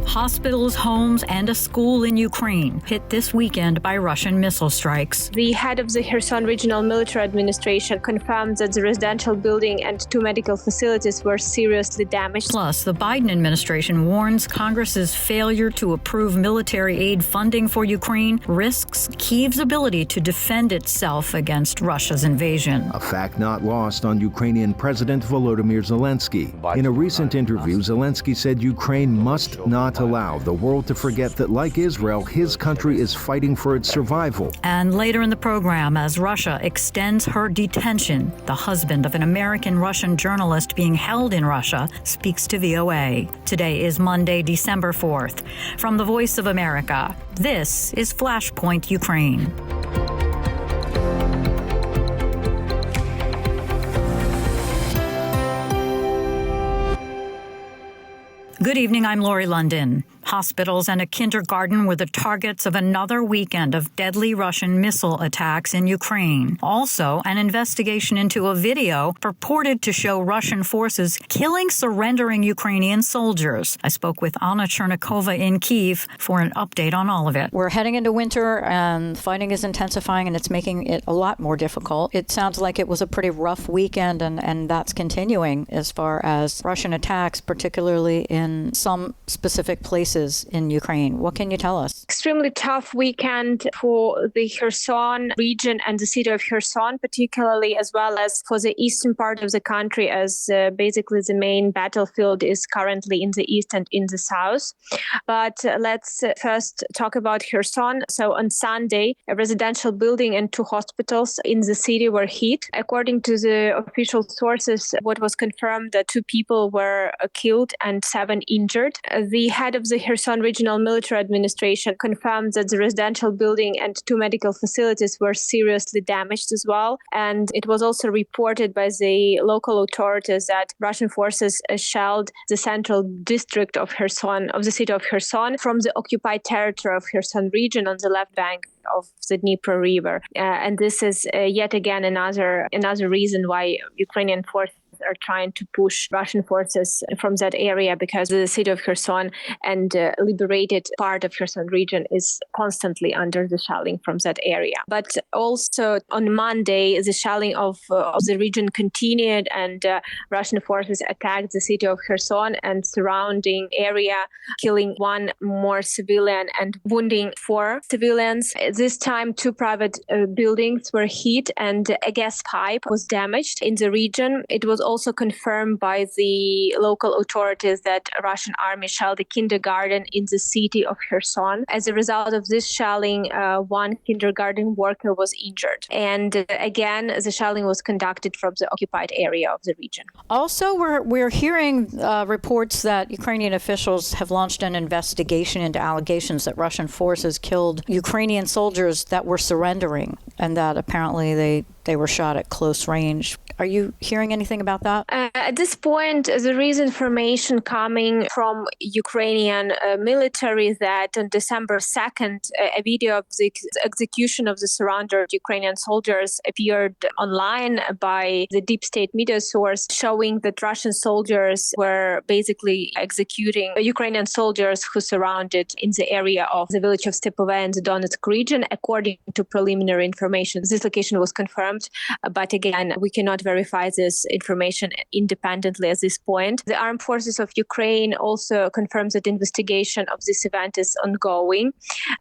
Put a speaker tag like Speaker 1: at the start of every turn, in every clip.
Speaker 1: Hospitals, homes, and a school in Ukraine hit this weekend by Russian missile strikes.
Speaker 2: The head of the Kherson Regional Military Administration confirmed that the residential building and 2 medical facilities were seriously damaged.
Speaker 1: Plus, the Biden administration warns Congress's failure to approve military aid funding for Ukraine risks Kyiv's ability to defend itself against Russia's invasion.
Speaker 3: A fact not lost on Ukrainian President Volodymyr Zelensky. In a recent interview, Zelensky said Ukraine must not allow the world to forget that, like Israel, his country is fighting for its survival.
Speaker 1: And later in the program, as Russia extends her detention, the husband of an American-Russian journalist being held in Russia speaks to VOA. Today is Monday, December 4th. From the Voice of America, this is Flashpoint Ukraine. Good evening, I'm Lori London. Hospitals and a kindergarten were the targets of another weekend of deadly Russian missile attacks in Ukraine. Also, an investigation into a video purported to show Russian forces killing surrendering Ukrainian soldiers. I spoke with Anna Chernikova in Kyiv for an update on all of it. We're heading into winter and fighting is intensifying and it's making it a lot more difficult. It sounds like it was a pretty rough weekend and that's continuing as far as Russian attacks, particularly in some specific places in Ukraine. What can you tell us?
Speaker 2: Extremely tough weekend for the Kherson region and the city of Kherson, particularly, as well as for the eastern part of the country, as basically the main battlefield is currently in the east and in the south. But let's first talk about Kherson. So on Sunday, a residential building and 2 hospitals in the city were hit. According to the official sources, what was confirmed that 2 people were killed and 7 injured. The head of the Kherson Regional Military Administration confirmed that the residential building and 2 medical facilities were seriously damaged as well. And it was also reported by the local authorities that Russian forces shelled the central district of Kherson, of the city of Kherson, from the occupied territory of Kherson region on the left bank of the Dnieper River. And this is yet again another reason why Ukrainian forces are trying to push Russian forces from that area, because the city of Kherson and liberated part of Kherson region is constantly under the shelling from that area. But also on Monday, the shelling of the region continued, and Russian forces attacked the city of Kherson and surrounding area, killing 1 more civilian and wounding 4 civilians. This time, 2 private buildings were hit and a gas pipe was damaged in the region. It was also confirmed by the local authorities that Russian army shelled a kindergarten in the city of Kherson. As a result of this shelling, 1 kindergarten worker was injured. And again, the shelling was conducted from the occupied area of the region.
Speaker 1: Also, we're hearing reports that Ukrainian officials have launched an investigation into allegations that Russian forces killed Ukrainian soldiers that were surrendering, and that apparently they were shot at close range. Are you hearing anything about that?
Speaker 2: At this point, there is information coming from Ukrainian military that on December 2nd, a video of the execution of the surrendered Ukrainian soldiers appeared online by the deep state media source, showing that Russian soldiers were basically executing Ukrainian soldiers who surrounded in the area of the village of Stepove in the Donetsk region, according to preliminary information. This location was confirmed, but again, we cannot verify this information independently at this point. The armed forces of Ukraine also confirms that investigation of this event is ongoing.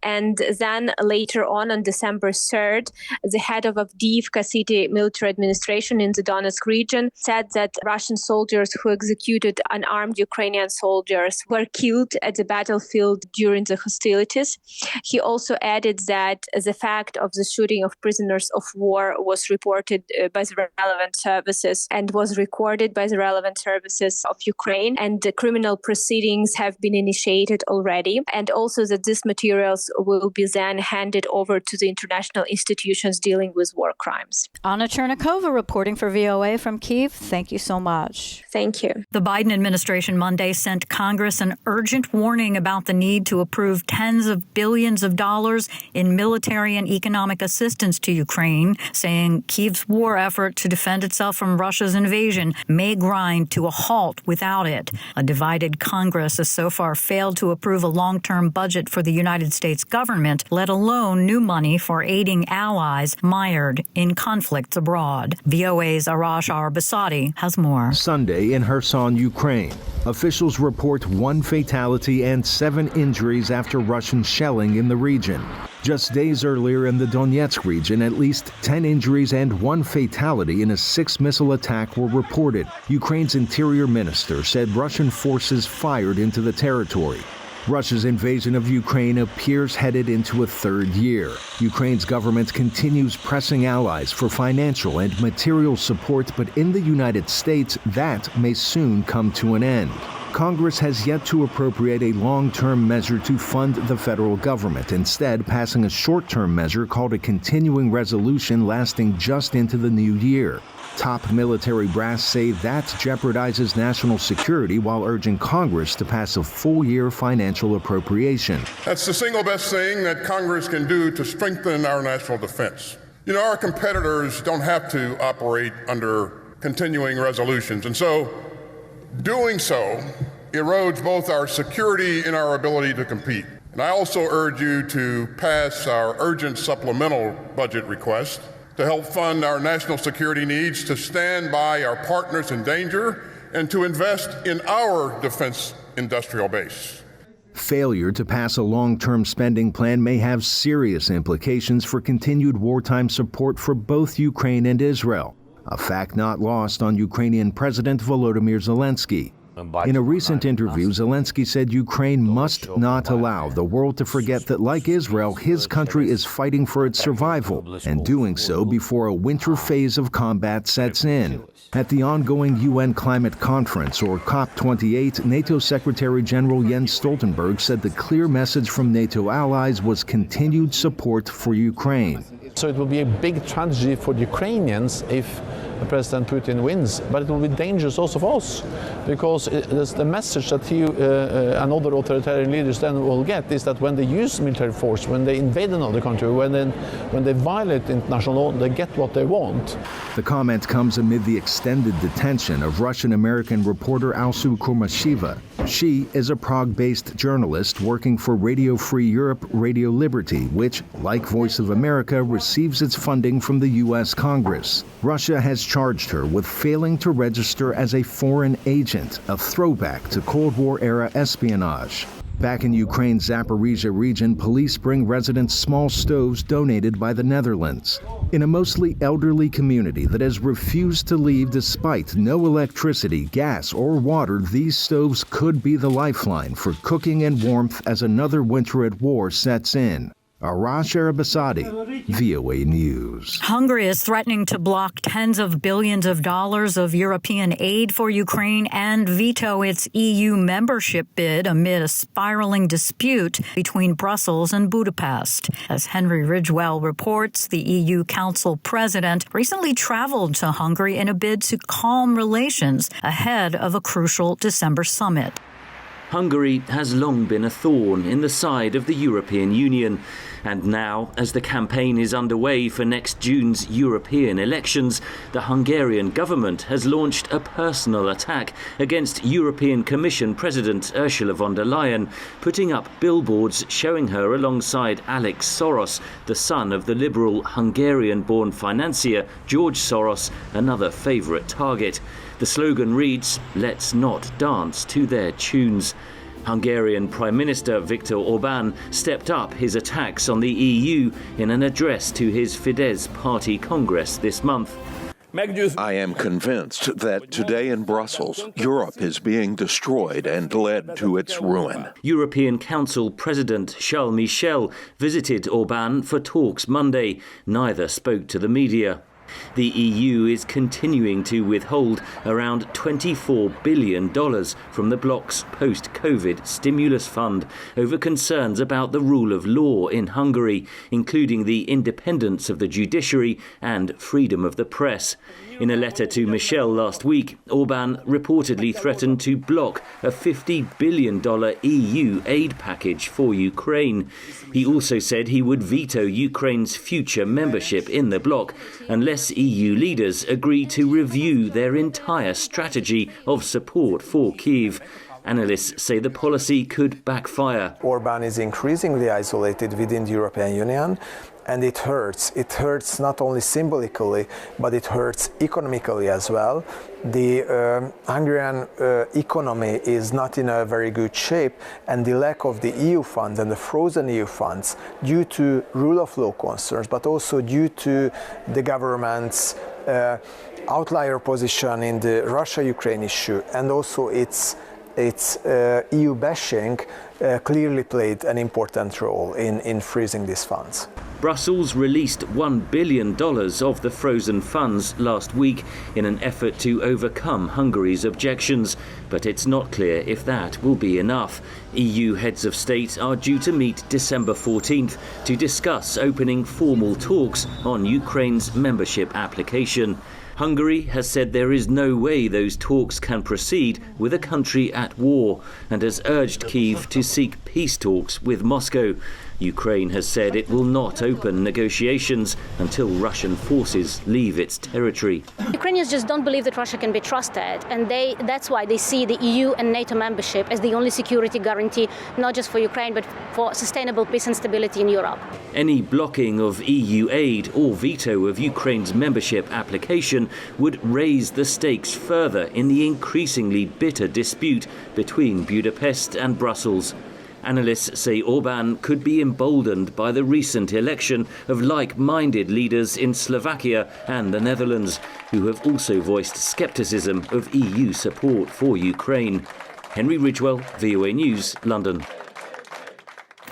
Speaker 2: And then later on December 3rd, the head of Avdiivka city military administration in the Donetsk region said that Russian soldiers who executed unarmed Ukrainian soldiers were killed at the battlefield during the hostilities. He also added that the fact of the shooting of prisoners of war was reported by the relevant services and was recorded by the relevant services of Ukraine, and the criminal proceedings have been initiated already, and also that these materials will be then handed over to the international institutions dealing with war crimes.
Speaker 1: Anna Chernikova reporting for VOA from Kyiv. Thank you so much.
Speaker 2: Thank you.
Speaker 1: The Biden administration Monday sent Congress an urgent warning about the need to approve tens of billions of dollars in military and economic assistance assistance to Ukraine, saying Kyiv's war effort to defend itself from Russia's invasion may grind to a halt without it. A divided Congress has so far failed to approve a long-term budget for the United States government, let alone new money for aiding allies mired in conflicts abroad. VOA's Arash Arbasadi has more.
Speaker 3: Sunday in Kherson, Ukraine. Officials report 1 fatality and 7 injuries after Russian shelling in the region. Just days earlier in the Donetsk region, at least 10 injuries and 1 fatality in a 6-missile attack were reported. Ukraine's interior minister said Russian forces fired into the territory. Russia's invasion of Ukraine appears headed into a 3rd year. Ukraine's government continues pressing allies for financial and material support, but in the United States, that may soon come to an end. Congress has yet to appropriate a long-term measure to fund the federal government, instead passing a short-term measure called a continuing resolution lasting just into the new year. Top military brass say that jeopardizes national security while urging Congress to pass a full-year financial appropriation.
Speaker 4: That's the single best thing that Congress can do to strengthen our national defense. You know, our competitors don't have to operate under continuing resolutions, and so doing so erodes both our security and our ability to compete. And I also urge you to pass our urgent supplemental budget request to help fund our national security needs, to stand by our partners in danger, and to invest in our defense industrial base.
Speaker 3: Failure to pass a long-term spending plan may have serious implications for continued wartime support for both Ukraine and Israel, a fact not lost on Ukrainian President Volodymyr Zelensky. In a recent interview, Zelensky said Ukraine must not allow the world to forget that, like Israel, his country is fighting for its survival, and doing so before a winter phase of combat sets in. At the ongoing UN Climate Conference, or COP28, NATO Secretary General Jens Stoltenberg said the clear message from NATO allies was continued support for Ukraine.
Speaker 5: So it will be a big tragedy for the Ukrainians if President Putin wins, but it will be dangerous also for us, because the message that he and other authoritarian leaders then will get is that when they use military force, when they invade another country, when they violate international law, they get what they want.
Speaker 3: The comment comes amid the extended detention of Russian-American reporter Alsu Kurmashiva. She is a Prague-based journalist working for Radio Free Europe, Radio Liberty, which, like Voice of America, receives its funding from the U.S. Congress. Russia has charged her with failing to register as a foreign agent, a throwback to Cold War-era espionage. Back in Ukraine's Zaporizhia region, police bring residents small stoves donated by the Netherlands. In a mostly elderly community that has refused to leave despite no electricity, gas, or water, these stoves could be the lifeline for cooking and warmth as another winter at war sets in. Arash Arbasadi, VOA News.
Speaker 1: Hungary is threatening to block tens of billions of dollars of European aid for Ukraine and veto its EU membership bid amid a spiraling dispute between Brussels and Budapest. As Henry Ridgewell reports, the EU Council president recently traveled to Hungary in a bid to calm relations ahead of a crucial December summit.
Speaker 6: Hungary has long been a thorn in the side of the European Union. And now, as the campaign is underway for next June's European elections, the Hungarian government has launched a personal attack against European Commission President Ursula von der Leyen, putting up billboards showing her alongside Alex Soros, the son of the liberal Hungarian-born financier George Soros, another favourite target. The slogan reads, "Let's not dance to their tunes." Hungarian Prime Minister Viktor Orbán stepped up his attacks on the EU in an address to his Fidesz party Congress this month.
Speaker 7: I am convinced that today in Brussels, Europe is being destroyed and led to its ruin.
Speaker 6: European Council President Charles Michel visited Orbán for talks Monday. Neither spoke to the media. The EU is continuing to withhold around $24 billion from the bloc's post-COVID stimulus fund over concerns about the rule of law in Hungary, including the independence of the judiciary and freedom of the press. In a letter to Michel last week, Orbán reportedly threatened to block a $50 billion EU aid package for Ukraine. He also said he would veto Ukraine's future membership in the bloc unless EU leaders agree to review their entire strategy of support for Kyiv. Analysts say the policy could backfire.
Speaker 8: Orbán is increasingly isolated within the European Union, and it hurts. It hurts not only symbolically, but it hurts economically as well. The Hungarian economy is not in a very good shape, and the lack of the EU funds and the frozen EU funds due to rule of law concerns, but also due to the government's outlier position in the Russia-Ukraine issue, and also its EU bashing clearly played an important role in freezing these funds.
Speaker 6: Brussels released $1 billion of the frozen funds last week in an effort to overcome Hungary's objections, but it's not clear if that will be enough. EU heads of state are due to meet December 14th to discuss opening formal talks on Ukraine's membership application. Hungary has said there is no way those talks can proceed with a country at war and has urged Kyiv to seek peace talks with Moscow. Ukraine has said it will not open negotiations until Russian forces leave its territory.
Speaker 9: Ukrainians just don't believe that Russia can be trusted, and that's why they see the EU and NATO membership as the only security guarantee, not just for Ukraine, but for sustainable peace and stability in Europe.
Speaker 6: Any blocking of EU aid or veto of Ukraine's membership application would raise the stakes further in the increasingly bitter dispute between Budapest and Brussels. Analysts say Orbán could be emboldened by the recent election of like-minded leaders in Slovakia and the Netherlands, who have also voiced scepticism of EU support for Ukraine. Henry Ridgewell, VOA News, London.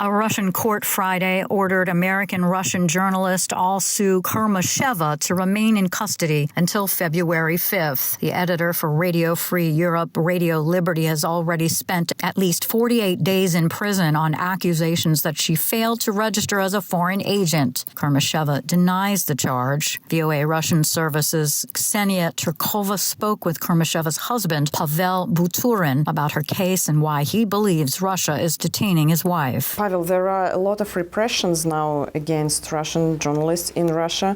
Speaker 1: A Russian court Friday ordered American-Russian journalist Alsu Kurmasheva to remain in custody until February 5th. The editor for Radio Free Europe, Radio Liberty, has already spent at least 48 days in prison on accusations that she failed to register as a foreign agent. Kurmasheva denies the charge. VOA Russian Services' Ksenia Turkova spoke with Kurmasheva's husband, Pavel Buturin, about her case and why he believes Russia is detaining his wife.
Speaker 10: Pavel, there are a lot of repressions now against Russian journalists in Russia.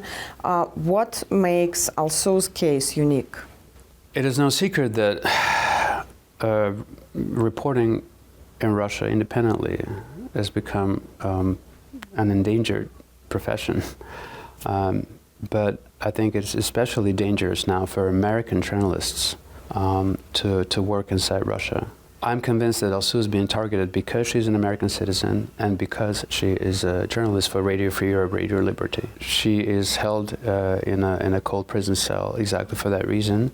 Speaker 10: What makes Alsu's case unique?
Speaker 11: It is no secret that reporting in Russia independently has become an endangered profession. But I think it's especially dangerous now for American journalists to work inside Russia. I'm convinced that Alsu is being targeted because she's an American citizen and because she is a journalist for Radio Free Europe, Radio Liberty. She is held in a cold prison cell exactly for that reason,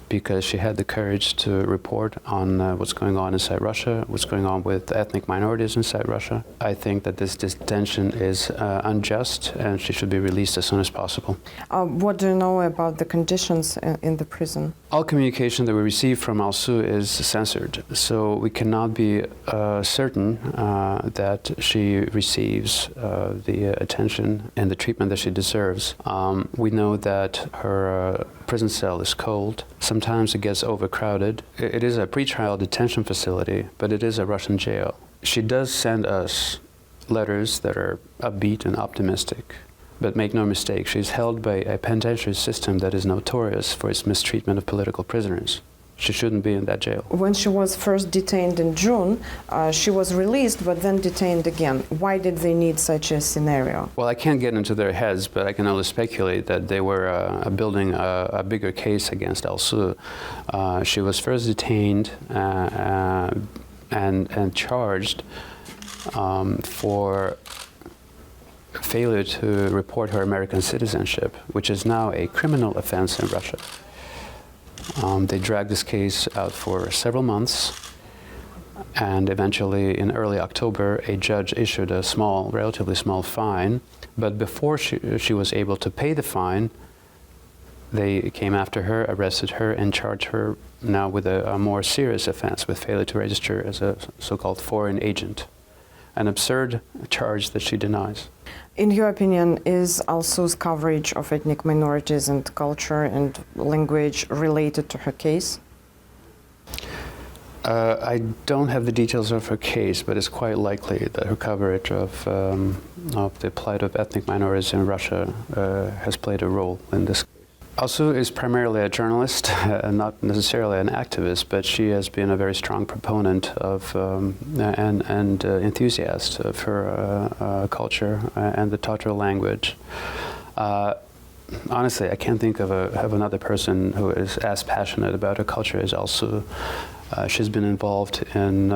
Speaker 11: because she had the courage to report on what's going on inside Russia, what's going on with ethnic minorities inside Russia. I think that this detention is unjust and she should be released as soon as possible.
Speaker 10: What do you know about the conditions in the prison?
Speaker 11: All communication that we receive from Alsu is censored, so we cannot be certain that she receives the attention and the treatment that she deserves. We know that her prison cell is cold. Sometimes it gets overcrowded. It is a pretrial detention facility, but it is a Russian jail. She does send us letters that are upbeat and optimistic. But make no mistake, she's held by a penitentiary system that is notorious for its mistreatment of political prisoners. She shouldn't be in that jail.
Speaker 10: When she was first detained in June, she was released but then detained again. Why did they need such a scenario?
Speaker 11: Well, I can't get into their heads, but I can only speculate that they were building a bigger case against Alsu. She was first detained and charged for failure to report her American citizenship, which is now a criminal offense in Russia. They dragged this case out for several months, and eventually in early October a judge issued a relatively small fine, but before she was able to pay the fine, they came after her, arrested her, and charged her now with a more serious offense, with failure to register as a so-called foreign agent, an absurd charge that she denies.
Speaker 10: In your opinion, is Alsu's coverage of ethnic minorities and culture and language related to her case?
Speaker 11: I don't have the details of her case, but it's quite likely that her coverage of the plight of ethnic minorities in Russia has played a role in this. Alsu is primarily a journalist, not necessarily an activist, but she has been a very strong proponent of and enthusiast of her culture and the Tatar language. Honestly, I can't think of another person who is as passionate about her culture as Alsu. She's been involved in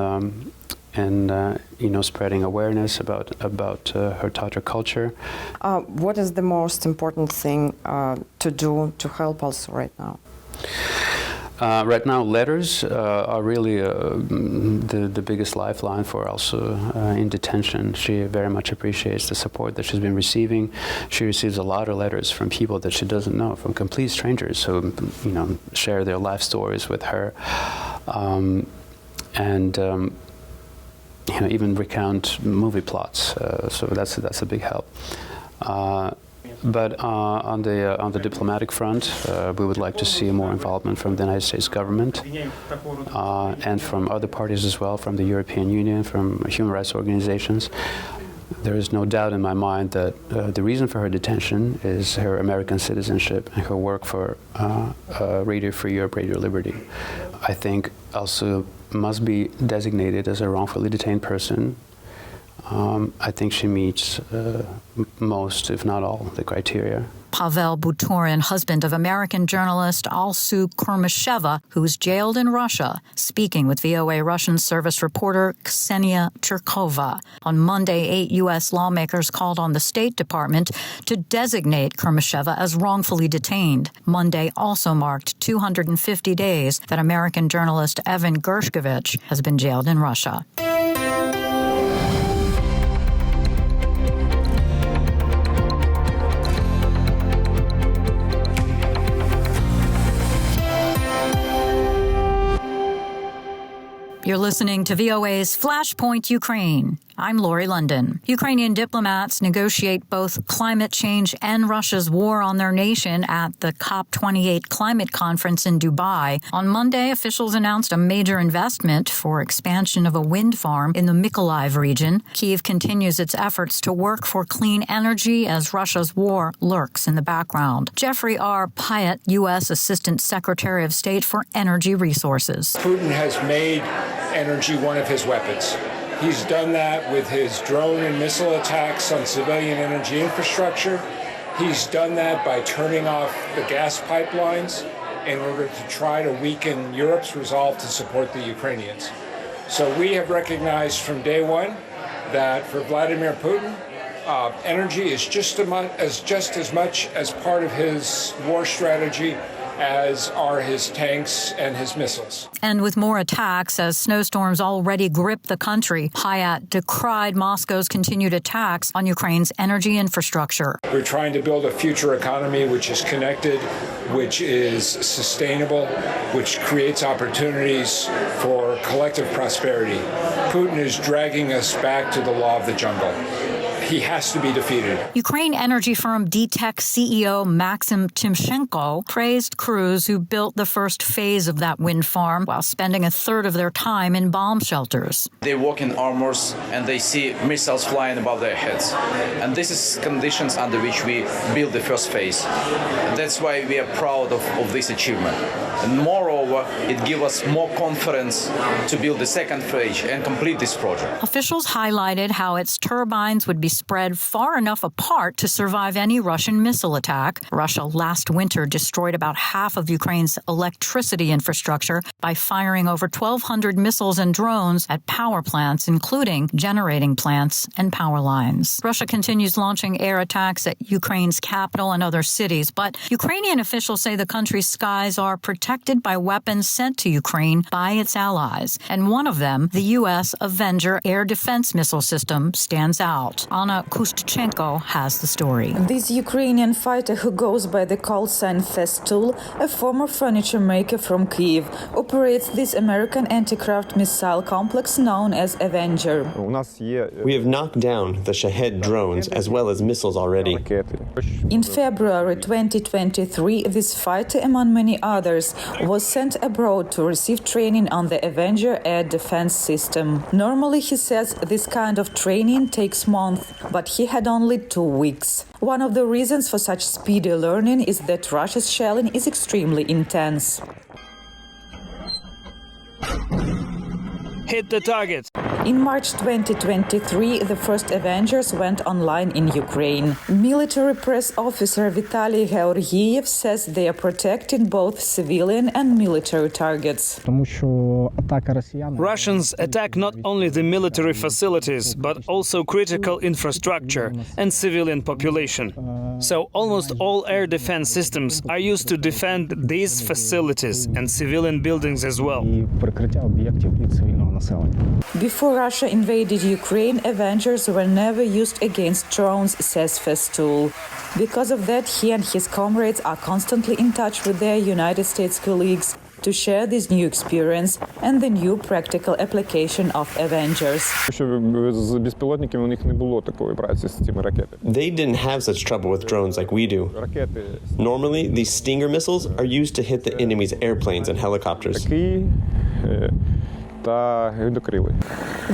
Speaker 11: spreading awareness about her Tatar culture.
Speaker 10: What is the most important thing to do to help Alsu right now?
Speaker 11: Right now, letters are really the biggest lifeline for Alsu in detention. She very much appreciates the support that she's been receiving. She receives a lot of letters from people that she doesn't know, from complete strangers who, share their life stories with her, even recount movie plots. So that's a big help. But on the diplomatic front, we would like to see more involvement from the United States government and from other parties as well, from the European Union, from human rights organizations. There is no doubt in my mind that the reason for her detention is her American citizenship and her work for Radio Free Europe, Radio Liberty. I think Alsu must be designated as a wrongfully detained person. I think she meets most, if not all, the criteria.
Speaker 1: Pavel Butorin, husband of American journalist Alsu Kurmasheva, who's jailed in Russia, speaking with VOA Russian service reporter Ksenia Cherkova. On Monday, 8 U.S. lawmakers called on the State Department to designate Kurmasheva as wrongfully detained. Monday also marked 250 days that American journalist Evan Gershkovich has been jailed in Russia. You're listening to VOA's Flashpoint Ukraine. I'm Lori London. Ukrainian diplomats negotiate both climate change and Russia's war on their nation at the COP28 climate conference in Dubai. On Monday, officials announced a major investment for expansion of a wind farm in the Mykolaiv region. Kyiv continues its efforts to work for clean energy as Russia's war lurks in the background. Jeffrey R. Pyatt, U.S. Assistant Secretary of State for Energy Resources.
Speaker 12: Putin has made energy one of his weapons. He's done that with his drone and missile attacks on civilian energy infrastructure. He's done that by turning off the gas pipelines in order to try to weaken Europe's resolve to support the Ukrainians. So we have recognized from day one that for Vladimir Putin, energy is just as much as part of his war strategy as are his tanks and his missiles.
Speaker 1: And with more attacks as snowstorms already grip the country, Pyatt decried Moscow's continued attacks on Ukraine's energy infrastructure.
Speaker 12: We're trying to build a future economy which is connected, which is sustainable, which creates opportunities for collective prosperity. Putin is dragging us back to the law of the jungle. He has to be defeated.
Speaker 1: Ukraine energy firm DTEK CEO Maxim Timchenko praised crews who built the first phase of that wind farm while spending a third of their time in bomb shelters.
Speaker 13: They walk in armors and they see missiles flying above their heads. And this is conditions under which we build the first phase. That's why we are proud of this achievement. And moreover, it gives us more confidence to build the second phase and complete this project.
Speaker 1: Officials highlighted how its turbines would be spread far enough apart to survive any Russian missile attack. Russia last winter destroyed about half of Ukraine's electricity infrastructure by firing over 1,200 missiles and drones at power plants, including generating plants and power lines. Russia continues launching air attacks at Ukraine's capital and other cities, but Ukrainian officials say the country's skies are protected protected by weapons sent to Ukraine by its allies, and one of them, the U.S. Avenger air defense missile system, stands out. Anna Kustchenko has the story.
Speaker 14: This Ukrainian fighter, who goes by the call sign Festool, a former furniture maker from Kyiv, operates this American anti-craft missile complex known as Avenger.
Speaker 15: We have knocked down the Shahed drones as well as missiles already.
Speaker 14: In February 2023, this fighter, among many others, was sent abroad to receive training on the Avenger air defense system. Normally, he says, this kind of training takes months, but he had only 2 weeks. One of the reasons for such speedy learning is that Russia's shelling is extremely intense.
Speaker 16: Hit the target.
Speaker 14: In March 2023, the first Avengers went online in Ukraine. Military press officer Vitaly Georgiev says they are protecting both civilian and military targets.
Speaker 16: Russians attack not only the military facilities, but also critical infrastructure and civilian population. So almost all air defense systems are used to defend these facilities and civilian buildings as well.
Speaker 14: Before Russia invaded Ukraine, Avengers were never used against drones, says Festool. Because of that, he and his comrades are constantly in touch with their United States colleagues to share this new experience and the new practical application of Avengers.
Speaker 15: They didn't have such trouble with drones like we do. Normally, these Stinger missiles are used to hit the enemy's airplanes and helicopters.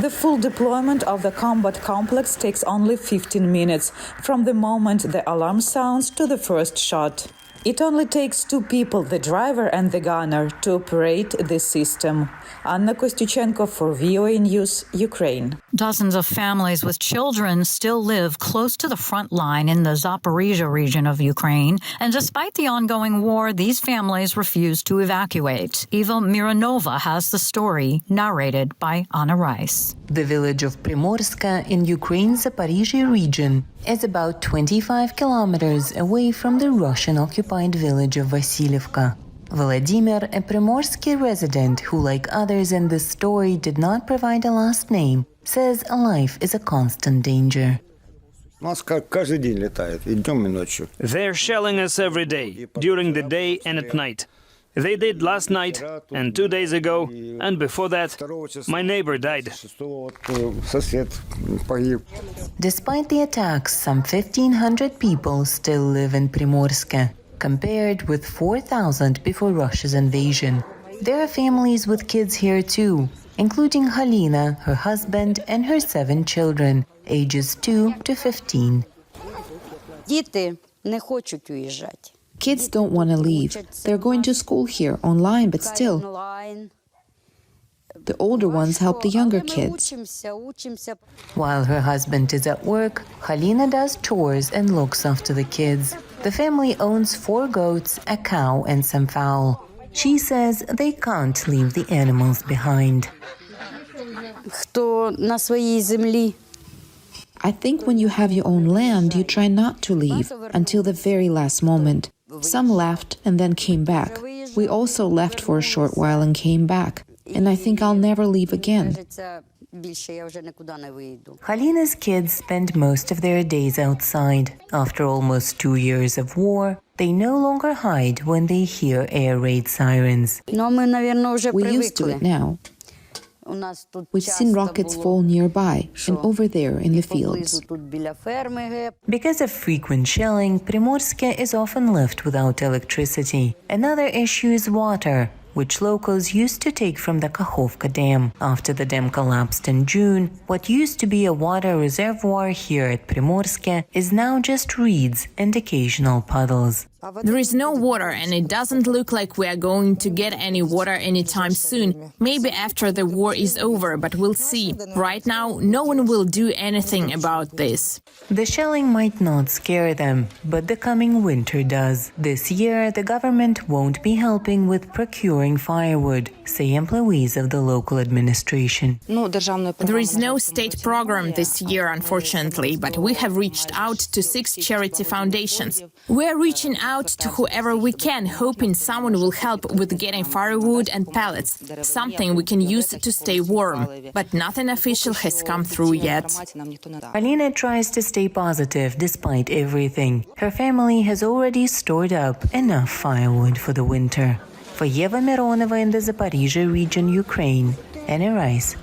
Speaker 14: The full deployment of the combat complex takes only 15 minutes, from the moment the alarm sounds to the first shot. It only takes 2 people, the driver and the gunner, to operate the system. Anna Kostюченko for VOA News, Ukraine.
Speaker 1: Dozens of families with children still live close to the front line in the Zaporizhia region of Ukraine, and despite the ongoing war, these families refuse to evacuate. Eva Mironova has the story, narrated by Anna Rice.
Speaker 17: The village of Primorska in Ukraine's Zaporizhia region is about 25 kilometers away from the Russian-occupied village of Vasilievka. Vladimir, a Primorsky resident who, like others in this story, did not provide a last name, says life is a constant danger.
Speaker 16: They're shelling us every day, during the day and at night. They did last night, and 2 days ago, and before that, my neighbor died.
Speaker 17: Despite the attacks, some 1,500 people still live in Primorska, compared with 4,000 before Russia's invasion. There are families with kids here too, including Halina, her husband, and her 7 children, ages 2 to 15.
Speaker 18: Kids don't want to leave. They're going to school here, online, but still. The older ones help the younger kids.
Speaker 17: While her husband is at work, Halina does chores and looks after the kids. The family owns 4 goats, a cow, and some fowl. She says they can't leave the animals behind.
Speaker 18: I think when you have your own land, you try not to leave until the very last moment. Some left and then came back. We also left for a short while and came back. And I think I'll never leave again.
Speaker 17: Halina's kids spend most of their days outside. After almost 2 years of war, they no longer hide when they hear air raid sirens.
Speaker 18: We're used to it now. We've seen rockets fall nearby and over there in the fields.
Speaker 17: Because of frequent shelling, Primorska is often left without electricity. Another issue is water, which locals used to take from the Kakhovka Dam. After the dam collapsed in June, what used to be a water reservoir here at Primorska is now just reeds and occasional puddles.
Speaker 19: There is no water, and it doesn't look like we are going to get any water anytime soon. Maybe after the war is over, but we'll see. Right now, no one will do anything about this.
Speaker 17: The shelling might not scare them, but the coming winter does. This year, the government won't be helping with procuring firewood, say employees of the local administration.
Speaker 19: There is no state program this year, unfortunately, but we have reached out to 6 charity foundations. We are reaching out to whoever we can, hoping someone will help with getting firewood and pellets, something we can use to stay warm. But nothing official has come through yet.
Speaker 17: Alina tries to stay positive despite everything. Her family has already stored up enough firewood for the winter. For Yeva Mironova in the Zaporizhzhia region, Ukraine, Anna Rice,